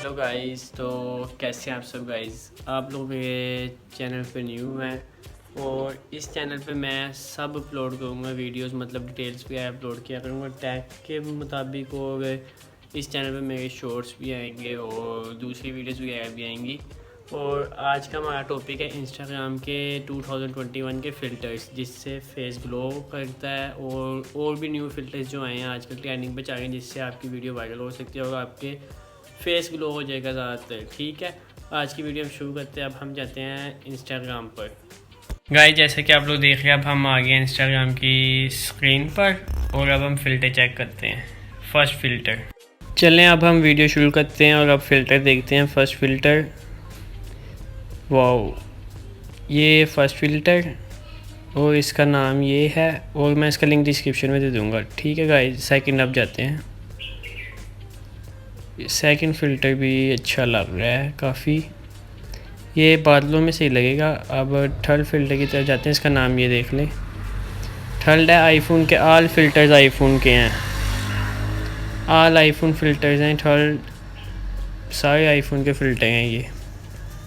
Hello guys, तो कैसे हैं आप सब गाइस। आप लोग मेरे चैनल पे न्यू हैं और इस चैनल पे मैं सब अपलोड करूँगा वीडियोस, मतलब डिटेल्स भी अपलोड किया करूँगा टैग के मुताबिक। और इस चैनल पे मेरे शॉर्ट्स भी आएंगे और दूसरी वीडियोस भी आएंगी। और आज का हमारा टॉपिक है इंस्टाग्राम के 2021 के फ़िल्टर्स, जिससे फेस ग्लो करता है और भी न्यू फ़िल्टर्स जो आए हैं आजकल ट्रेंडिंग पे चल रहे हैं, जिससे आपकी वीडियो वायरल हो सकती है और आपके फेस ग्लो हो जाएगा ज़्यादातर। ठीक है, आज की वीडियो हम शुरू करते हैं। अब हम जाते हैं इंस्टाग्राम पर। गाइस, जैसे कि आप लोग देख रहे हैं, अब हम आ गए इंस्टाग्राम की स्क्रीन पर और अब हम फ़िल्टर चेक करते हैं। फर्स्ट फ़िल्टर, चलें अब हम वीडियो शुरू करते हैं और अब फ़िल्टर देखते हैं। फर्स्ट फ़िल्टर, वाओ, ये फर्स्ट फ़िल्टर और इसका नाम ये है और मैं इसका लिंक डिस्क्रिप्शन में दे दूँगा। ठीक है गाइस, सेकंड अब जाते हैं। सेकंड फ़िल्टर भी अच्छा लग रहा है काफ़ी, ये बादलों में सही लगेगा। अब थर्ड फ़िल्टर की तरफ जाते हैं, इसका नाम ये देख लें। थर्ड है आईफोन के, ऑल फ़िल्टर्स आईफोन के हैं, ऑल आईफोन फ़िल्टर्स हैं। थर्ड सारे आईफोन के फ़िल्टर हैं, ये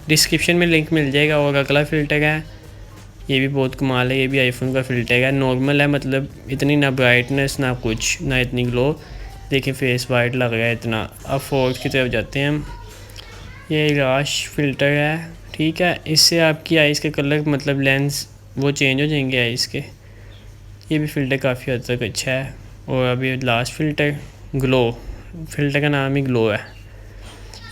डिस्क्रिप्शन में लिंक मिल जाएगा। और अगला फ़िल्टर है, ये भी बहुत कमाल है, ये भी आईफोन का फ़िल्टर है। नॉर्मल है, मतलब इतनी ना ब्राइटनेस ना कुछ, ना इतनी ग्लो। देखिए फेस वाइट लग रहा है इतना। अब फोर्थ की तरफ जाते हैं हम, ये राश फ़िल्टर है। ठीक है, इससे आपकी आइज़ के कलर, मतलब लेंस वो चेंज हो जाएंगे आइज़ के। ये भी फ़िल्टर काफ़ी हद तक अच्छा है। और अभी लास्ट फ़िल्टर ग्लो, फ़िल्टर का नाम ही ग्लो है।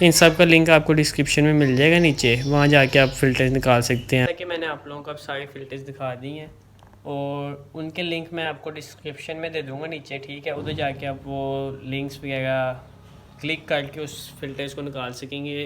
इन सब का लिंक आपको डिस्क्रिप्शन में मिल जाएगा नीचे, वहाँ जाके आप फ़िल्टर्स निकाल सकते हैं। कि मैंने आप लोगों को अब सारे फ़िल्टर्स दिखा दी हैं और उनके लिंक मैं आपको डिस्क्रिप्शन में दे दूँगा नीचे। ठीक है, उधर जाके आप वो लिंक्स वगैरह क्लिक करके उस फ़िल्टर्स को निकाल सकेंगे।